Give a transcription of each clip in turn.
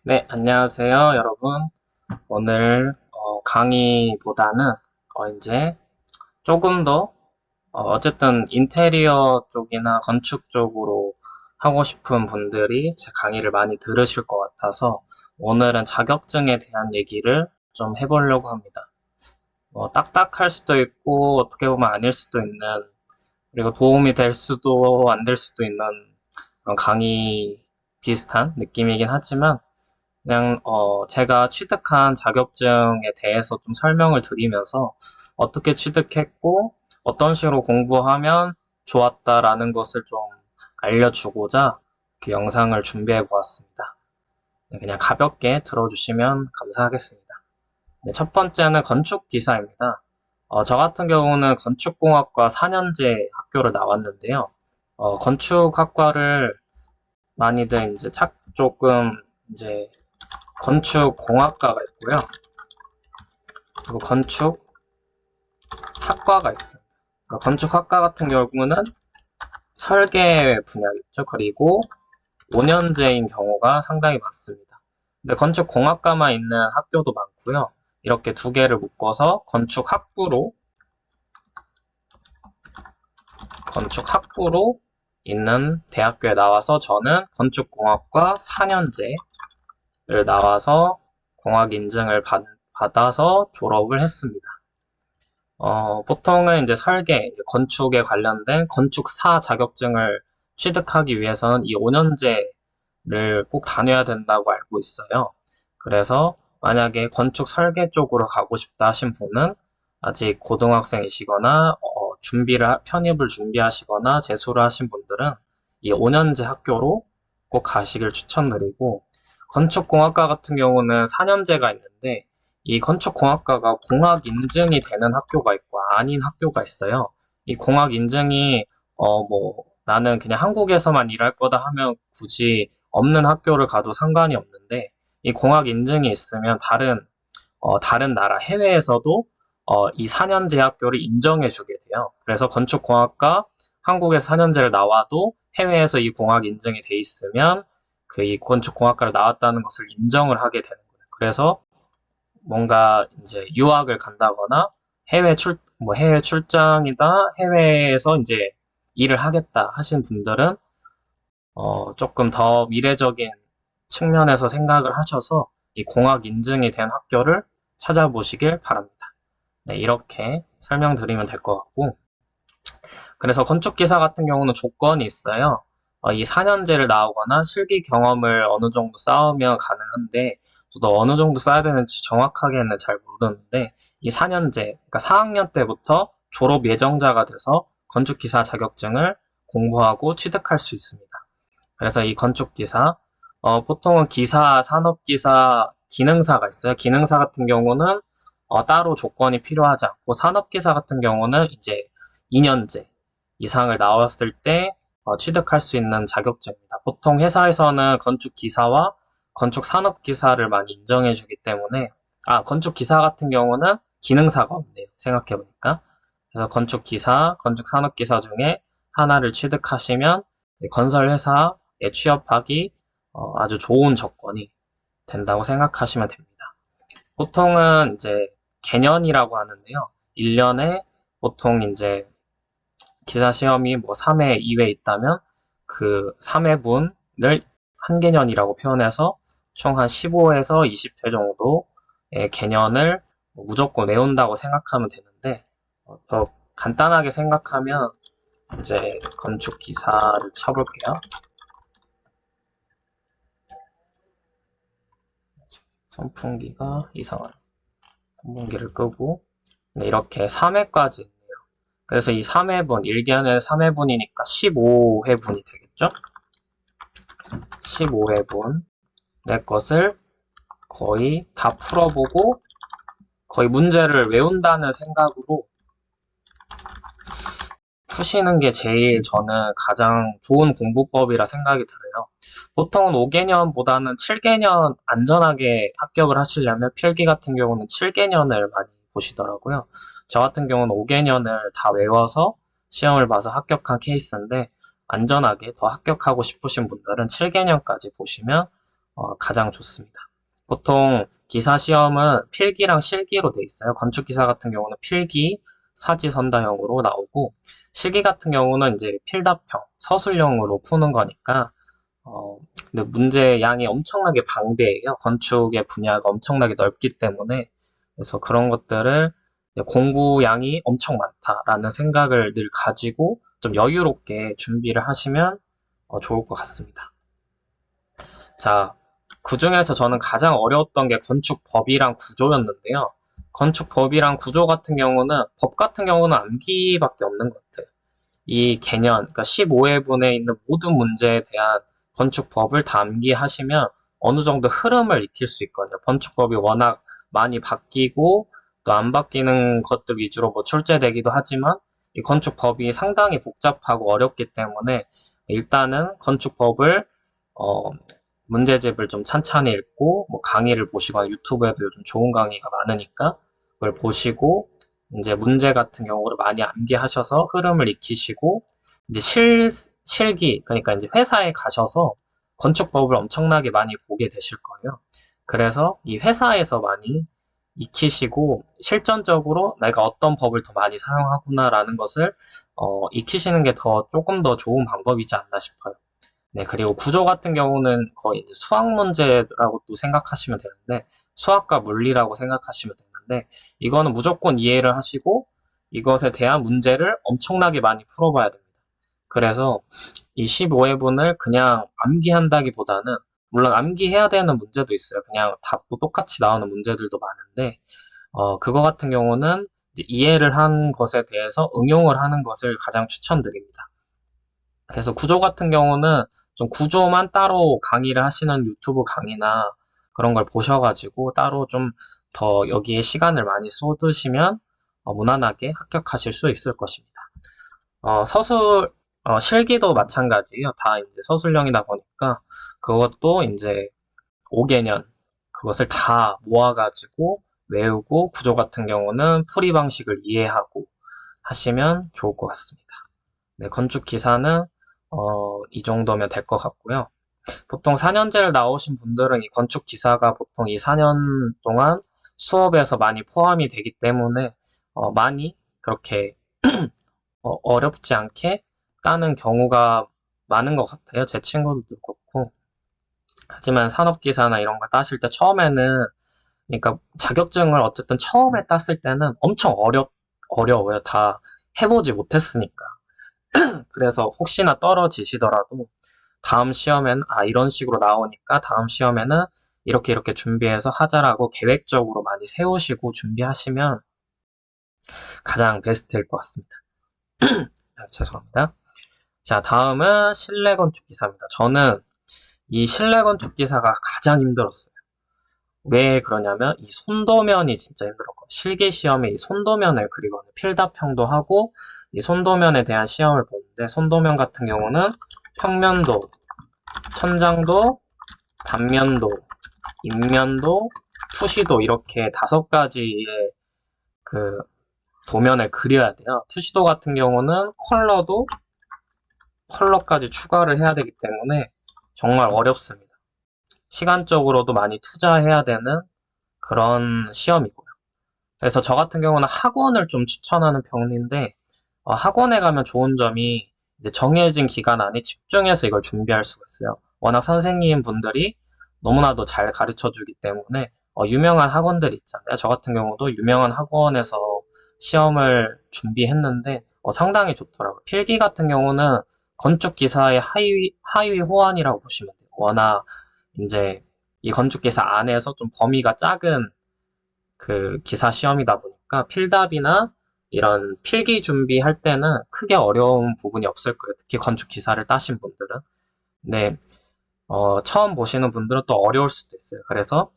네, 안녕하세요, 여러분. 오늘 강의보다는 이제 조금 더 어쨌든 인테리어 쪽이나 건축 쪽으로 하고 싶은 분들이 제 강의를 많이 들으실 것 같아서 오늘은 자격증에 대한 얘기를 좀 해보려고 합니다. 딱딱할 수도 있고 어떻게 보면 아닐 수도 있는, 그리고 도움이 될 수도 안 될 수도 있는 그런 강의 비슷한 느낌이긴 하지만 그냥 제가 취득한 자격증에 대해서 좀 설명을 드리면서 어떻게 취득했고 어떤 식으로 공부하면 좋았다라는 것을 좀 알려주고자 그 영상을 준비해 보았습니다. 네, 그냥 가볍게 들어주시면 감사하겠습니다. 네, 첫 번째는 건축기사입니다. 저 같은 경우는 건축공학과 4년제 학교를 나왔는데요. 건축학과를 많이들 이제 조금 이제 건축공학과가 있고요. 그리고 건축학과가 있습니다. 그러니까 건축학과 같은 경우는 설계 분야겠죠. 그리고 5년제인 경우가 상당히 많습니다. 근데 건축공학과만 있는 학교도 많고요. 이렇게 두 개를 묶어서 건축학부로 있는 대학교에 나와서 저는 건축공학과 4년제를 나와서 공학 인증을 받아서 졸업을 했습니다. 보통은 이제 설계, 이제 건축에 관련된 건축사 자격증을 취득하기 위해서는 이 5년제를 꼭 다녀야 된다고 알고 있어요. 그래서 만약에 건축 설계 쪽으로 가고 싶다 하신 분은 아직 고등학생이시거나 편입을 준비하시거나 재수를 하신 분들은 이 5년제 학교로 꼭 가시길 추천드리고, 건축공학과 같은 경우는 4년제가 있는데 이 건축공학과가 공학 인증이 되는 학교가 있고 아닌 학교가 있어요. 이 공학 인증이 나는 그냥 한국에서만 일할 거다 하면 굳이 없는 학교를 가도 상관이 없는데, 이 공학 인증이 있으면 다른 나라 해외에서도 이 4년제 학교를 인정해 주게 돼요. 그래서 건축공학과 한국에서 4년제를 나와도 해외에서 이 공학 인증이 돼 있으면 이 건축공학과를 나왔다는 것을 인정을 하게 되는 거예요. 그래서 뭔가 이제 유학을 간다거나 해외 출장이다, 해외에서 이제 일을 하겠다 하신 분들은 조금 더 미래적인 측면에서 생각을 하셔서 이 공학 인증이 된 학교를 찾아보시길 바랍니다. 네, 이렇게 설명드리면 될 것 같고, 그래서 건축기사 같은 경우는 조건이 있어요. 이 4년제를 나오거나 실기 경험을 어느 정도 쌓으면 가능한데, 저도 어느 정도 쌓아야 되는지 정확하게는 잘 모르는데, 이 4년제, 그러니까 4학년 때부터 졸업 예정자가 돼서 건축기사 자격증을 공부하고 취득할 수 있습니다. 그래서 이 건축기사, 보통은 기사, 산업기사, 기능사가 있어요. 기능사 같은 경우는 따로 조건이 필요하지 않고, 산업기사 같은 경우는 이제 2년제 이상을 나왔을 때 취득할 수 있는 자격증입니다. 보통 회사에서는 건축기사와 건축산업기사를 많이 인정해주기 때문에, 건축기사 같은 경우는 기능사가 없네요. 생각해보니까. 그래서 건축기사, 건축산업기사 중에 하나를 취득하시면 건설회사에 취업하기 아주 좋은 조건이 된다고 생각하시면 됩니다. 보통은 이제 개년이라고 하는데요. 1년에 보통 이제 기사 시험이 뭐 3회, 2회 있다면 그 3회분을 한 개년이라고 표현해서 총 한 15에서 20회 정도의 개년을 무조건 외운다고 생각하면 되는데, 더 간단하게 생각하면 이제 건축 기사를 쳐볼게요. 선풍기가 이상한 선풍기를 끄고, 네, 이렇게 3회까지 있네요. 그래서 이 3회분, 1개년에 3회분이니까 15회분이 되겠죠? 15회분 내 것을 거의 다 풀어보고 거의 문제를 외운다는 생각으로 푸시는 게 제일 저는 가장 좋은 공부법이라 생각이 들어요. 보통은 5개년보다는 7개년 안전하게 합격을 하시려면 필기 같은 경우는 7개년을 많이 보시더라고요. 저 같은 경우는 5개년을 다 외워서 시험을 봐서 합격한 케이스인데, 안전하게 더 합격하고 싶으신 분들은 7개년까지 보시면 가장 좋습니다. 보통 기사 시험은 필기랑 실기로 돼 있어요. 건축기사 같은 경우는 필기, 사지선다형으로 나오고, 실기 같은 경우는 이제 필답형, 서술형으로 푸는 거니까, 근데 문제 양이 엄청나게 방대해요. 건축의 분야가 엄청나게 넓기 때문에. 그래서 그런 것들을 공부 양이 엄청 많다라는 생각을 늘 가지고 좀 여유롭게 준비를 하시면 좋을 것 같습니다. 자, 그 중에서 저는 가장 어려웠던 게 건축법이랑 구조였는데요. 건축법이랑 구조 같은 경우는, 법 같은 경우는 암기밖에 없는 것 같아요. 이 개념, 그러니까 15회분에 있는 모든 문제에 대한 건축법을 다 암기하시면 어느 정도 흐름을 익힐 수 있거든요. 건축법이 워낙 많이 바뀌고 또 안 바뀌는 것들 위주로 뭐 출제되기도 하지만 이 건축법이 상당히 복잡하고 어렵기 때문에 일단은 건축법을 어, 문제집을 좀 찬찬히 읽고 뭐 강의를 보시거나 유튜브에도 요즘 좋은 강의가 많으니까 그걸 보시고 이제 문제 같은 경우를 많이 암기하셔서 흐름을 익히시고 이제 실기 그러니까 이제 회사에 가셔서 건축법을 엄청나게 많이 보게 되실 거예요. 그래서 이 회사에서 많이 익히시고 실전적으로 내가 어떤 법을 더 많이 사용하구나라는 것을 익히시는 게 조금 더 좋은 방법이지 않나 싶어요. 네, 그리고 구조 같은 경우는 거의 이제 수학 문제라고 또 생각하시면 되는데, 수학과 물리라고 생각하시면 되는데, 이거는 무조건 이해를 하시고, 이것에 대한 문제를 엄청나게 많이 풀어봐야 됩니다. 그래서 이 15회분을 그냥 암기한다기보다는, 물론 암기해야 되는 문제도 있어요. 그냥 답도 똑같이 나오는 문제들도 많은데, 그거 같은 경우는 이제 이해를 한 것에 대해서 응용을 하는 것을 가장 추천드립니다. 그래서 구조 같은 경우는 좀 구조만 따로 강의를 하시는 유튜브 강의나 그런 걸 보셔가지고 따로 좀 더 여기에 시간을 많이 쏟으시면 무난하게 합격하실 수 있을 것입니다. 서술, 실기도 마찬가지예요. 다 이제 서술형이다 보니까 그것도 이제 5개년 그것을 다 모아가지고 외우고 구조 같은 경우는 풀이 방식을 이해하고 하시면 좋을 것 같습니다. 네, 건축 기사는 이 정도면 될 것 같고요. 보통 4년제를 나오신 분들은 이 건축 기사가 보통 이 4년 동안 수업에서 많이 포함이 되기 때문에 많이 그렇게 어렵지 않게 따는 경우가 많은 것 같아요. 제 친구들도 그렇고. 하지만 산업기사나 이런 거 따실 때 처음에는 그러니까 자격증을 어쨌든 처음에 땄을 때는 엄청 어려워요. 다 해보지 못했으니까. 그래서 혹시나 떨어지시더라도 다음 시험에는 이런 식으로 나오니까 다음 시험에는 이렇게 이렇게 준비해서 하자라고 계획적으로 많이 세우시고 준비하시면 가장 베스트일 것 같습니다. 죄송합니다. 자, 다음은 실내 건축 기사입니다. 저는 이 실내 건축 기사가 가장 힘들었어요. 왜 그러냐면 이 손도면이 진짜 힘들었고 실기 시험에 이 손도면을 그리거든요. 필답형도 하고 이 손도면에 대한 시험을 보는데 손도면 같은 경우는 평면도, 천장도, 단면도, 입면도, 투시도 이렇게 5가지의 그 도면을 그려야 돼요. 투시도 같은 경우는 컬러까지 추가를 해야 되기 때문에 정말 어렵습니다. 시간적으로도 많이 투자해야 되는 그런 시험이고요. 그래서 저 같은 경우는 학원을 좀 추천하는 편인데 학원에 가면 좋은 점이 이제 정해진 기간 안에 집중해서 이걸 준비할 수가 있어요. 워낙 선생님 분들이 너무나도 잘 가르쳐 주기 때문에 유명한 학원들이 있잖아요. 저 같은 경우도 유명한 학원에서 시험을 준비했는데 상당히 좋더라고요. 필기 같은 경우는 건축 기사의 하위 호환이라고 보시면 돼요. 워낙 이제 이 건축 기사 안에서 좀 범위가 작은 그 기사 시험이다 보니까 필답이나 이런 필기 준비할 때는 크게 어려운 부분이 없을 거예요. 특히 건축 기사를 따신 분들은. 네, 처음 보시는 분들은 또 어려울 수도 있어요. 그래서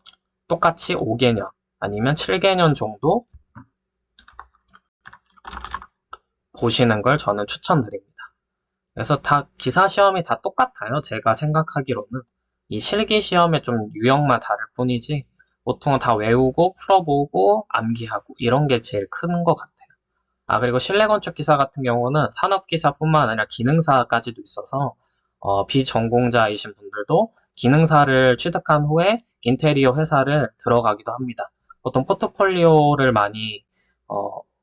똑같이 5개년 아니면 7개년 정도 보시는 걸 저는 추천드립니다. 그래서 다 기사 시험이 다 똑같아요. 제가 생각하기로는 이 실기 시험의 좀 유형만 다를 뿐이지 보통은 다 외우고 풀어보고 암기하고 이런 게 제일 큰 것 같아요. 그리고 실내 건축 기사 같은 경우는 산업 기사뿐만 아니라 기능사까지도 있어서 비전공자이신 분들도 기능사를 취득한 후에 인테리어 회사를 들어가기도 합니다. 보통 포트폴리오를 많이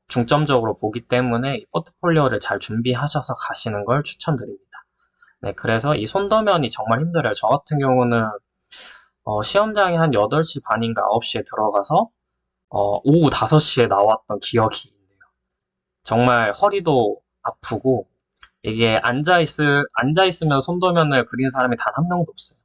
중점적으로 보기 때문에 이 포트폴리오를 잘 준비하셔서 가시는 걸 추천드립니다. 네, 그래서 이 손도면이 정말 힘들어요. 저 같은 경우는 시험장에 한 8시 반인가 9시에 들어가서 오후 5시에 나왔던 기억이 있네요. 정말 허리도 아프고 이게 앉아있으면 손도면을 그린 사람이 단 한 명도 없어요.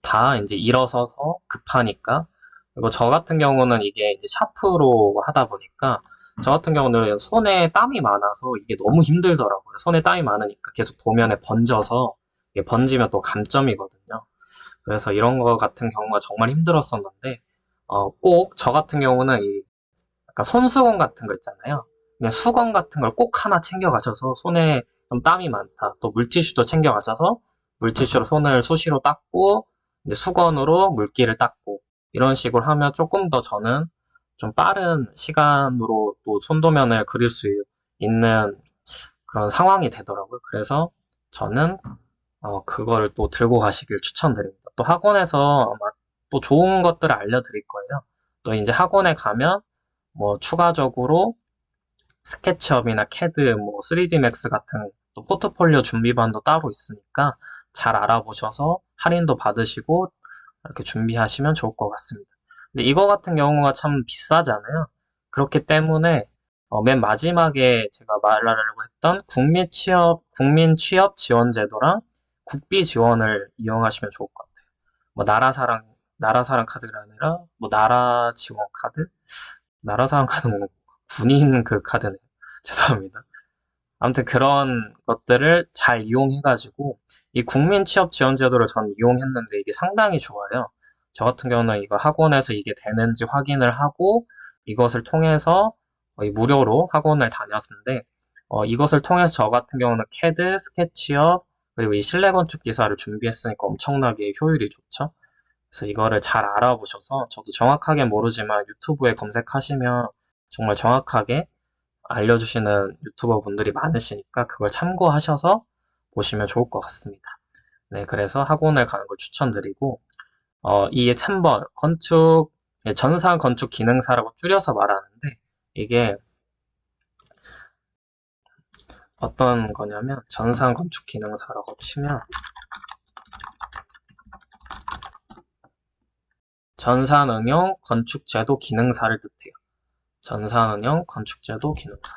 다 이제 일어서서 급하니까. 그리고 저 같은 경우는 이게 이제 샤프로 하다 보니까 저 같은 경우는 손에 땀이 많아서 이게 너무 힘들더라고요. 손에 땀이 많으니까 계속 도면에 번져서 이게 번지면 또 감점이거든요. 그래서 이런 거 같은 경우가 정말 힘들었었는데 꼭 저 같은 경우는 이 약간 손수건 같은 거 있잖아요. 그냥 수건 같은 걸 꼭 하나 챙겨 가셔서 손에 좀 땀이 많다. 또 물티슈도 챙겨 가셔서 물티슈로 손을 수시로 닦고 이제 수건으로 물기를 닦고 이런 식으로 하면 조금 더 저는 좀 빠른 시간으로 또 손도면을 그릴 수 있는 그런 상황이 되더라고요. 그래서 저는 그거를 또 들고 가시길 추천드립니다. 또 학원에서 아마 또 좋은 것들을 알려드릴 거예요. 또 이제 학원에 가면 뭐 추가적으로 스케치업이나 캐드, 뭐 3D 맥스 같은 또 포트폴리오 준비반도 따로 있으니까 잘 알아보셔서 할인도 받으시고 이렇게 준비하시면 좋을 것 같습니다. 근데 이거 같은 경우가 참 비싸잖아요. 그렇기 때문에 맨 마지막에 제가 말하려고 했던 국민 취업 지원 제도랑 국비 지원을 이용하시면 좋을 것 같아요. 뭐 나라사랑 카드가 아니라 뭐 나라 지원 카드? 나라사랑 카드는 뭐 군인 그 카드네요. 죄송합니다. 아무튼 그런 것들을 잘 이용해가지고 이 국민 취업 지원 제도를 전 이용했는데 이게 상당히 좋아요. 저 같은 경우는 이거 학원에서 이게 되는지 확인을 하고 이것을 통해서 거의 무료로 학원을 다녔는데 이것을 통해서 저 같은 경우는 캐드, 스케치업 그리고 이 실내 건축 기사를 준비했으니까 엄청나게 효율이 좋죠. 그래서 이거를 잘 알아보셔서 저도 정확하게 모르지만 유튜브에 검색하시면 정말 정확하게 알려주시는 유튜버 분들이 많으시니까 그걸 참고하셔서 보시면 좋을 것 같습니다. 네, 그래서 학원을 가는 걸 추천드리고, 이 3번, 전산 건축 기능사라고 줄여서 말하는데, 이게 어떤 거냐면, 전산 건축 기능사라고 치면, 전산응용 건축제도 기능사를 뜻해요. 전산응용 건축제도 기능사.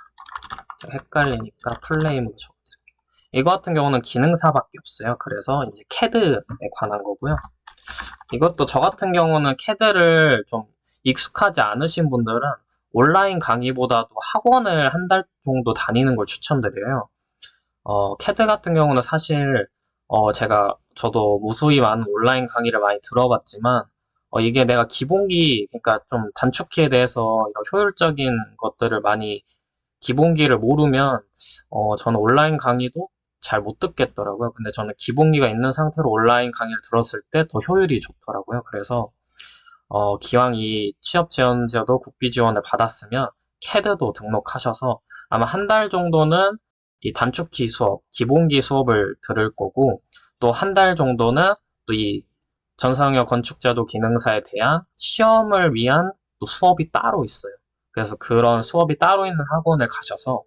제가 헷갈리니까 풀네임으로 적어드릴게요. 이거 같은 경우는 기능사밖에 없어요. 그래서 이제 CAD에 관한 거고요. 이것도 저 같은 경우는 CAD를 좀 익숙하지 않으신 분들은 온라인 강의보다도 학원을 한 달 정도 다니는 걸 추천드려요. CAD 같은 경우는 사실 저도 무수히 많은 온라인 강의를 많이 들어봤지만 이게 내가 기본기, 그러니까 좀 단축키에 대해서 이런 효율적인 것들을 많이 기본기를 모르면 저는 온라인 강의도 잘 못 듣겠더라고요. 근데 저는 기본기가 있는 상태로 온라인 강의를 들었을 때 더 효율이 좋더라고요. 그래서 기왕 이 취업 지원제도 국비 지원을 받았으면 캐드도 등록하셔서 아마 한 달 정도는 이 단축키 수업, 기본기 수업을 들을 거고 또 한 달 정도는 또 이 전상역 건축제도 기능사에 대한 시험을 위한 또 수업이 따로 있어요. 그래서 그런 수업이 따로 있는 학원을 가셔서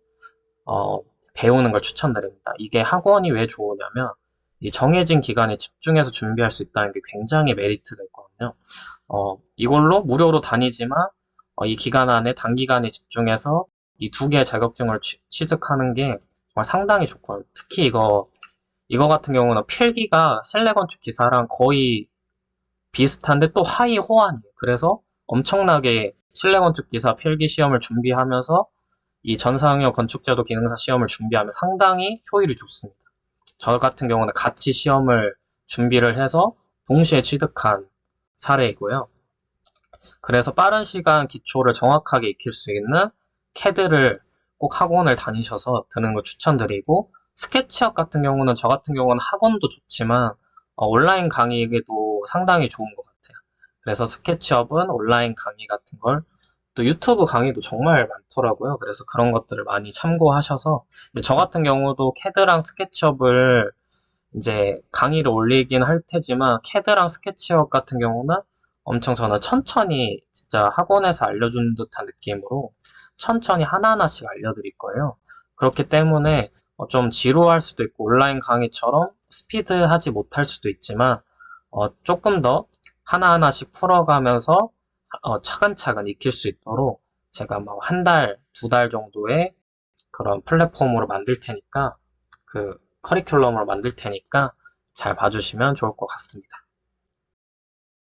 배우는 걸 추천드립니다. 이게 학원이 왜 좋으냐면 이 정해진 기간에 집중해서 준비할 수 있다는 게 굉장히 메리트가 있거든요. 이걸로 무료로 다니지만 이 기간 안에 단기간에 집중해서 이 두 개의 자격증을 취득하는 게 정말 상당히 좋고요. 특히 이거 같은 경우는 필기가 실내 건축 기사랑 거의 비슷한데 또 하위 호환이에요. 그래서 엄청나게 실내 건축 기사 필기 시험을 준비하면서 이 전상역 건축제도 기능사 시험을 준비하면 상당히 효율이 좋습니다. 저 같은 경우는 같이 시험을 준비를 해서 동시에 취득한 사례이고요. 그래서 빠른 시간 기초를 정확하게 익힐 수 있는 CAD를 꼭 학원을 다니셔서 드는 거 추천드리고 스케치업 같은 경우는 저 같은 경우는 학원도 좋지만 온라인 강의에도 상당히 좋은 것 같아요. 그래서 스케치업은 온라인 강의 같은 걸 또 유튜브 강의도 정말 많더라고요. 그래서 그런 것들을 많이 참고하셔서 저 같은 경우도 캐드랑 스케치업을 이제 강의를 올리긴 할 테지만 캐드랑 스케치업 같은 경우는 엄청 저는 천천히 진짜 학원에서 알려주는 듯한 느낌으로 천천히 하나하나씩 알려드릴 거예요. 그렇기 때문에 좀 지루할 수도 있고 온라인 강의처럼 스피드하지 못할 수도 있지만 조금 더 하나하나씩 풀어가면서 차근차근 익힐 수 있도록 제가 뭐 한 달, 두 달 정도의 그런 플랫폼으로 만들 테니까 그 커리큘럼으로 만들 테니까 잘 봐주시면 좋을 것 같습니다.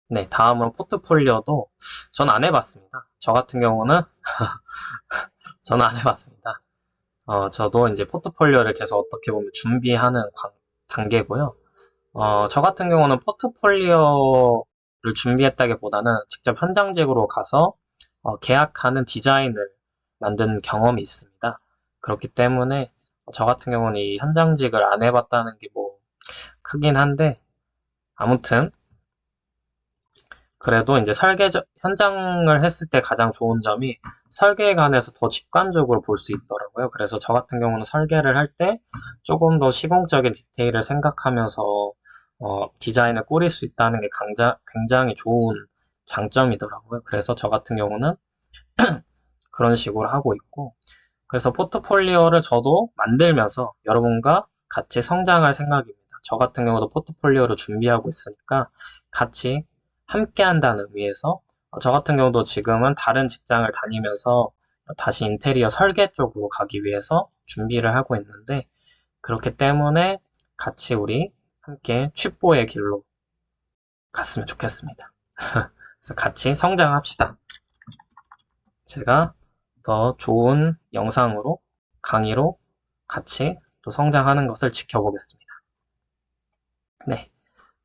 네, 다음으로 포트폴리오도 전 안 해봤습니다. 저 같은 경우는 저는 안 해봤습니다. 저도 이제 포트폴리오를 계속 어떻게 보면 준비하는 단계고요. 저 같은 경우는 포트폴리오를 준비했다기보다는 직접 현장직으로 가서 계약하는 디자인을 만든 경험이 있습니다. 그렇기 때문에 저 같은 경우는 이 현장직을 안 해봤다는 게 뭐 크긴 한데 아무튼 그래도 이제 현장을 했을 때 가장 좋은 점이 설계에 관해서 더 직관적으로 볼 수 있더라고요. 그래서 저 같은 경우는 설계를 할 때 조금 더 시공적인 디테일을 생각하면서 디자인을 꾸릴 수 있다는 게 굉장히 좋은 장점이더라고요. 그래서 저 같은 경우는 그런 식으로 하고 있고, 그래서 포트폴리오를 저도 만들면서 여러분과 같이 성장할 생각입니다. 저 같은 경우도 포트폴리오를 준비하고 있으니까 같이 함께 한다는 의미에서 저 같은 경우도 지금은 다른 직장을 다니면서 다시 인테리어 설계 쪽으로 가기 위해서 준비를 하고 있는데 그렇기 때문에 같이 우리 함께 취뽀의 길로 갔으면 좋겠습니다. 그래서 같이 성장합시다. 제가 더 좋은 영상으로 강의로 같이 또 성장하는 것을 지켜보겠습니다. 네.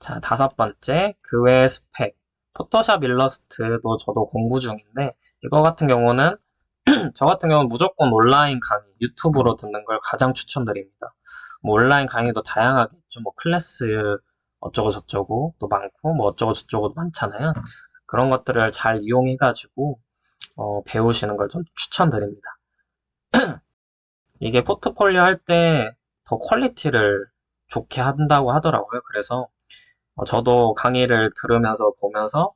자, 다섯 번째, 그 외의 스펙. 포토샵 일러스트도 저도 공부 중인데, 이거 같은 경우는, 저 같은 경우는 무조건 온라인 강의, 유튜브로 듣는 걸 가장 추천드립니다. 뭐 온라인 강의도 다양하게 있죠. 뭐 클래스 어쩌고 저쩌고 또 많고, 뭐 어쩌고 저쩌고도 많잖아요. 그런 것들을 잘 이용해가지고, 배우시는 걸 좀 추천드립니다. 이게 포트폴리오 할 때 더 퀄리티를 좋게 한다고 하더라고요. 그래서 저도 강의를 들으면서 보면서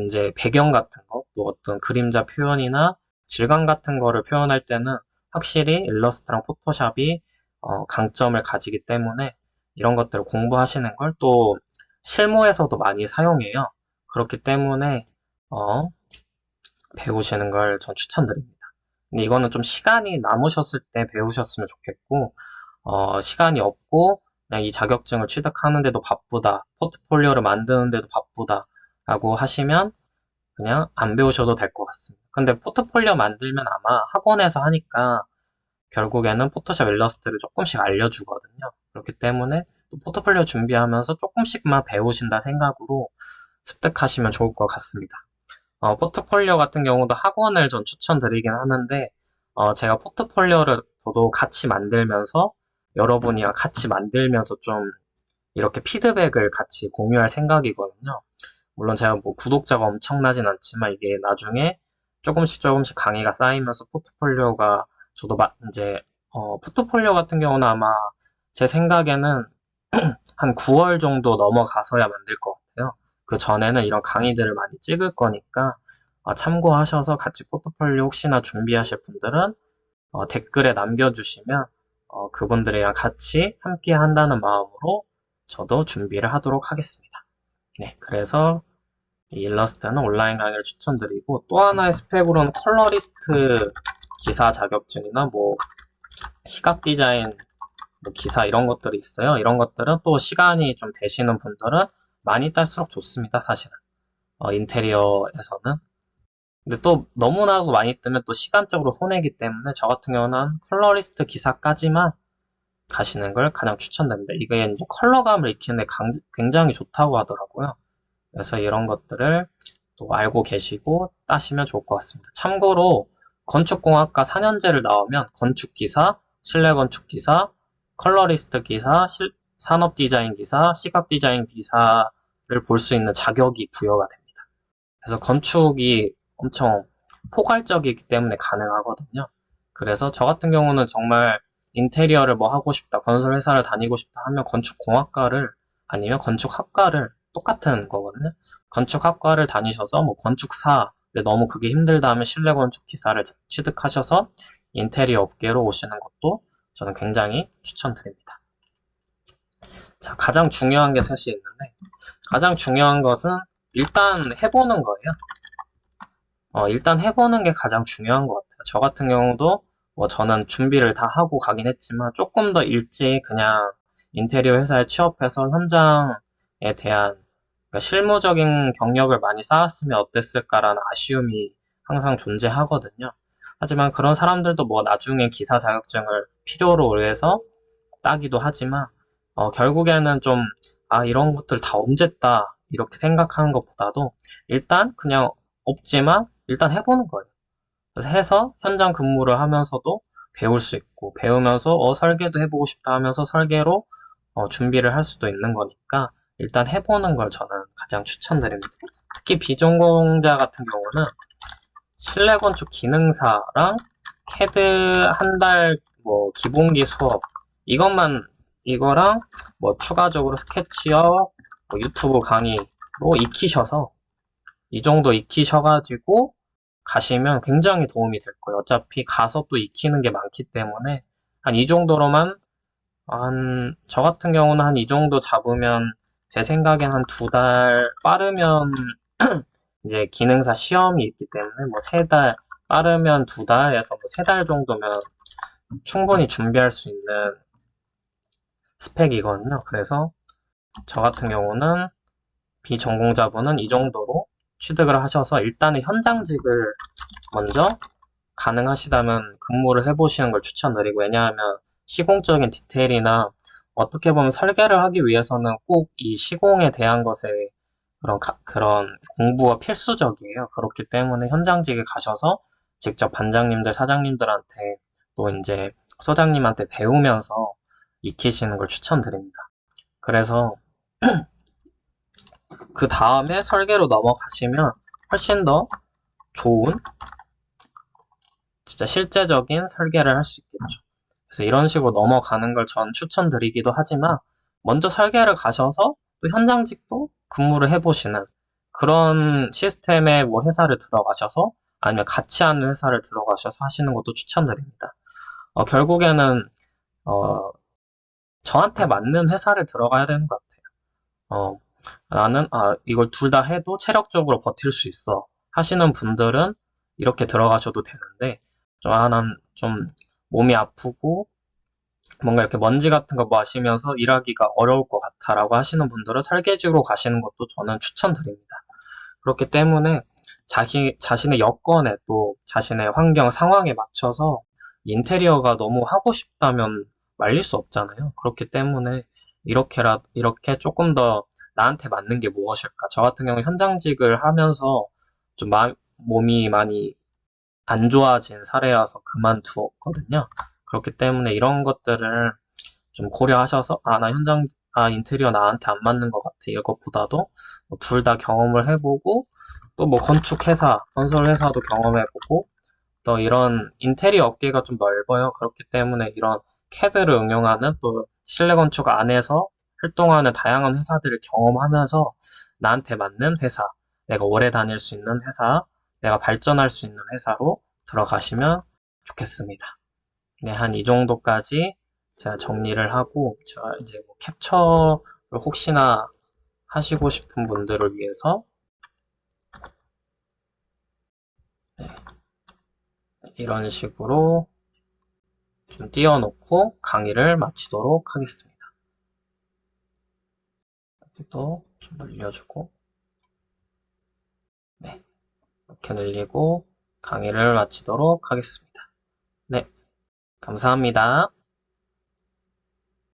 이제 배경 같은 거, 또 어떤 그림자 표현이나 질감 같은 거를 표현할 때는 확실히 일러스트랑 포토샵이 강점을 가지기 때문에 이런 것들을 공부하시는 걸 또 실무에서도 많이 사용해요. 그렇기 때문에 배우시는 걸 전 추천드립니다. 근데 이거는 좀 시간이 남으셨을 때 배우셨으면 좋겠고, 시간이 없고, 그냥 이 자격증을 취득하는데도 바쁘다, 포트폴리오를 만드는데도 바쁘다, 라고 하시면 그냥 안 배우셔도 될 것 같습니다. 근데 포트폴리오 만들면 아마 학원에서 하니까 결국에는 포토샵 일러스트를 조금씩 알려주거든요. 그렇기 때문에 또 포트폴리오 준비하면서 조금씩만 배우신다 생각으로 습득하시면 좋을 것 같습니다. 포트폴리오 같은 경우도 학원을 전 추천드리긴 하는데, 제가 포트폴리오를 저도 같이 만들면서, 여러분이랑 같이 만들면서 좀 이렇게 피드백을 같이 공유할 생각이거든요. 물론 제가 뭐 구독자가 엄청나진 않지만 이게 나중에 조금씩 조금씩 강의가 쌓이면서 포트폴리오가 저도 이제, 포트폴리오 같은 경우는 아마 제 생각에는 한 9월 정도 넘어가서야 만들 것 같아요. 그 전에는 이런 강의들을 많이 찍을 거니까 참고하셔서 같이 포트폴리오 혹시나 준비하실 분들은 댓글에 남겨주시면 그분들이랑 같이 함께 한다는 마음으로 저도 준비를 하도록 하겠습니다. 네, 그래서 이 일러스트는 온라인 강의를 추천드리고 또 하나의 스펙으로는 컬러리스트 기사 자격증이나 뭐 시각 디자인 뭐 기사 이런 것들이 있어요. 이런 것들은 또 시간이 좀 되시는 분들은 많이 딸수록 좋습니다. 사실은 인테리어에서는. 근데 또 너무나도 많이 뜨면 또 시간적으로 손해이기 때문에 저 같은 경우는 컬러리스트 기사까지만 가시는 걸 가장 추천드립니다. 이게 이제 컬러감을 익히는데 굉장히 좋다고 하더라고요. 그래서 이런 것들을 또 알고 계시고 따시면 좋을 것 같습니다. 참고로 건축공학과 4년제를 나오면 건축기사, 실내건축기사, 컬러리스트 기사, 산업디자인 기사, 시각디자인 기사를 볼 수 있는 자격이 부여가 됩니다. 그래서 건축이 엄청 포괄적이기 때문에 가능하거든요. 그래서 저 같은 경우는 정말 인테리어를 뭐 하고 싶다, 건설 회사를 다니고 싶다 하면 건축공학과를 아니면 건축학과를 똑같은 거거든요. 건축학과를 다니셔서 뭐 건축사, 근데 너무 그게 힘들다 하면 실내건축기사를 취득하셔서 인테리어 업계로 오시는 것도 저는 굉장히 추천드립니다. 자, 가장 중요한 게 사실 있는데 가장 중요한 것은 일단 해보는 거예요. 일단 해보는 게 가장 중요한 것 같아요. 저 같은 경우도 뭐 저는 준비를 다 하고 가긴 했지만 조금 더 일찍 그냥 인테리어 회사에 취업해서 현장에 대한 그러니까 실무적인 경력을 많이 쌓았으면 어땠을까라는 아쉬움이 항상 존재하거든요. 하지만 그런 사람들도 뭐 나중에 기사 자격증을 필요로 해서 따기도 하지만 결국에는 좀 이런 것들 다 언제 따 이렇게 생각하는 것보다도 일단 그냥 없지만 일단 해보는 거예요. 그래서 해서 현장 근무를 하면서도 배울 수 있고 배우면서 설계도 해보고 싶다 하면서 설계로 준비를 할 수도 있는 거니까 일단 해보는 걸 저는 가장 추천드립니다. 특히 비전공자 같은 경우는 실내건축 기능사랑 캐드 한 달 뭐 기본기 수업 이거랑 뭐 추가적으로 스케치업, 뭐 유튜브 강의로 익히셔서 이 정도 익히셔가지고 가시면 굉장히 도움이 될 거예요. 어차피 가서 또 익히는 게 많기 때문에 한 이 정도로만 저 같은 경우는 한 이 정도 잡으면 제 생각엔 한 2달 빠르면 이제 기능사 시험이 있기 때문에 뭐 3달 빠르면 2달에서 뭐 3달 정도면 충분히 준비할 수 있는 스펙이거든요. 그래서 저 같은 경우는 비전공자분은 이 정도로 취득을 하셔서 일단은 현장직을 먼저 가능하시다면 근무를 해보시는 걸 추천드리고 왜냐하면 시공적인 디테일이나 어떻게 보면 설계를 하기 위해서는 꼭 이 시공에 대한 것에 그런 공부가 필수적이에요. 그렇기 때문에 현장직에 가셔서 직접 반장님들, 사장님들한테 또 이제 소장님한테 배우면서 익히시는 걸 추천드립니다. 그래서 그 다음에 설계로 넘어가시면 훨씬 더 좋은 진짜 실제적인 설계를 할 수 있겠죠. 그래서 이런 식으로 넘어가는 걸 전 추천드리기도 하지만 먼저 설계를 가셔서 또 현장직도 근무를 해보시는 그런 시스템의 뭐 회사를 들어가셔서 아니면 같이 하는 회사를 들어가셔서 하시는 것도 추천드립니다. 결국에는 저한테 맞는 회사를 들어가야 되는 것 같아요. 나는 이걸 둘 다 해도 체력적으로 버틸 수 있어 하시는 분들은 이렇게 들어가셔도 되는데 난 좀 몸이 아프고 뭔가 이렇게 먼지 같은 거 마시면서 일하기가 어려울 것 같아 라고 하시는 분들은 설계직으로 가시는 것도 저는 추천드립니다. 그렇기 때문에 자신의 여건에 또 자신의 환경 상황에 맞춰서 인테리어가 너무 하고 싶다면 말릴 수 없잖아요. 그렇기 때문에 이렇게 조금 더 나한테 맞는 게 무엇일까? 저 같은 경우 현장직을 하면서 좀 몸이 많이 안 좋아진 사례라서 그만두었거든요. 그렇기 때문에 이런 것들을 좀 고려하셔서 인테리어 나한테 안 맞는 것 같아. 이것보다도 둘 다 경험을 해보고 또 뭐 건축회사, 건설회사도 경험해보고 또 이런 인테리어 업계가 좀 넓어요. 그렇기 때문에 이런 CAD를 응용하는 또 실내 건축 안에서 활동하는 다양한 회사들을 경험하면서 나한테 맞는 회사, 내가 오래 다닐 수 있는 회사, 내가 발전할 수 있는 회사로 들어가시면 좋겠습니다. 네, 한 이 정도까지 제가 정리를 하고 제가 이제 뭐 캡처를 혹시나 하시고 싶은 분들을 위해서 네, 이런 식으로 좀 띄워놓고 강의를 마치도록 하겠습니다. 또 좀 늘려주고 네, 이렇게 늘리고 강의를 마치도록 하겠습니다. 네, 감사합니다.